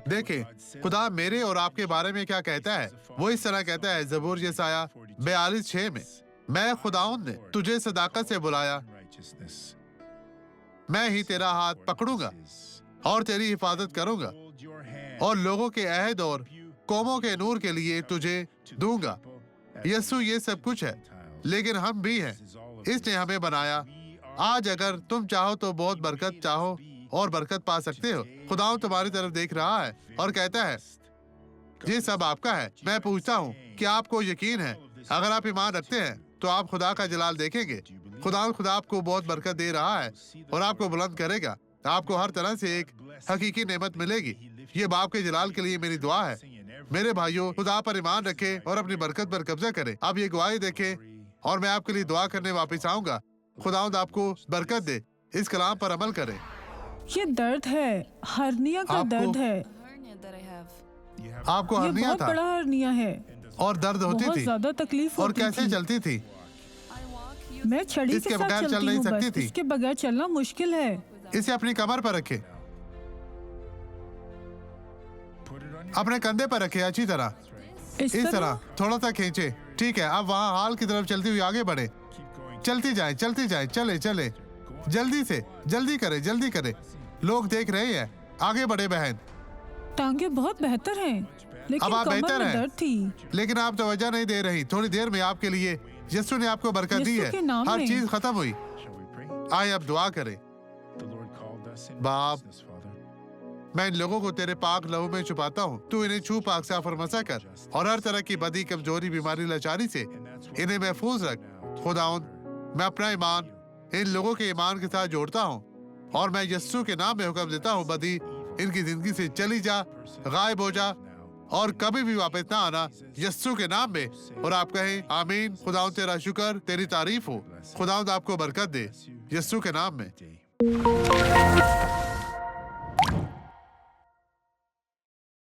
دیکھیں خدا میرے اور آپ کے بارے میں کیا کہتا ہے. وہ اس طرح کہتا ہے زبور یسایہ 42:6 میں، میں خداوند نے تجھے صداقت سے بلایا، میں ہی تیرا ہاتھ پکڑوں گا اور تیری حفاظت کروں گا، اور لوگوں کے عہد اور قوموں کے نور کے لیے تجھے دوں گا. یسوع یہ سب کچھ ہے، لیکن ہم بھی ہیں. اس نے ہمیں بنایا. آج اگر تم چاہو تو بہت برکت چاہو اور برکت پا سکتے ہو. خداوند تمہاری طرف دیکھ رہا ہے اور کہتا ہے یہ سب آپ کا ہے. میں پوچھتا ہوں کہ آپ کو یقین ہے؟ اگر آپ ایمان رکھتے ہیں تو آپ خدا کا جلال دیکھیں گے. خدا آپ کو بہت برکت دے رہا ہے اور آپ کو بلند کرے گا. آپ کو ہر طرح سے ایک حقیقی نعمت ملے گی. یہ باپ کے جلال کے لیے میری دعا ہے. میرے بھائیوں، خدا پر ایمان رکھے اور اپنی برکت پر قبضہ کرے. آپ یہ گواہی دیکھیں اور میں آپ کے لیے دعا کرنے واپس آؤں گا. خداوند آپ کو برکت دے. اس کلام پر عمل کریں. یہ درد ہے، ہرنیا کا درد ہے. آپ کو یہ ہرنیا بہت تھا بڑا ہرنیا ہے، اور درد ہوتی بہت تھی زیادہ تکلیف اور ہوتی کیسے تھی. چلتی تھی؟ میں چھڑی اس کے کے ساتھ بغیر چل چلتی نہیں ہوں، سکتی بس تھی. اس کے بغیر چلنا مشکل ہے. اسے اپنی کمر پر رکھے، اپنے کندھے پر رکھے. اچھی طرح اس اس طرح تھوڑا سا کھینچے. ٹھیک ہے، اب وہاں حال کی طرف چلتی ہوئی آگے بڑھے. چلتی جائیں، چلتی جائیں. چلے چلے جلدی سے، جلدی کرے، جلدی کرے. لوگ دیکھ رہے ہیں. آگے بڑھے بہن. ٹانگیں بہت بہتر ہیں، لیکن اب آپ کمر بہتر میں ہیں، درد تھی. لیکن آپ توجہ نہیں دے رہی. تھوڑی دیر میں آپ کے لیے یسوع نے آپ کو برکت دی یسوع ہے. کے نام ہر میں. چیز ختم ہوئی. آئے اب دعا کریں. باپ، میں ان لوگوں کو تیرے پاک لہو میں چھپاتا ہوں. تو انہیں چھو پاک صاف اور مسح کر، اور ہر طرح کی بدی، کمزوری، بیماری، لاچاری سے انہیں محفوظ رکھ. خداوند، میں اپنا ایمان ان لوگوں کے ایمان کے ساتھ جوڑتا ہوں، اور میں یسوع کے نام میں حکم دیتا ہوں بدی ان کی زندگی سے چلی جا، غائب ہو جا، اور کبھی بھی واپس نہ آنا، یسوع کے نام میں. اور آپ کہیں آمین. خداوند تیرا شکر، تیری تعریف ہو. خداوند آپ کو برکت دے، یسوع کے نام میں.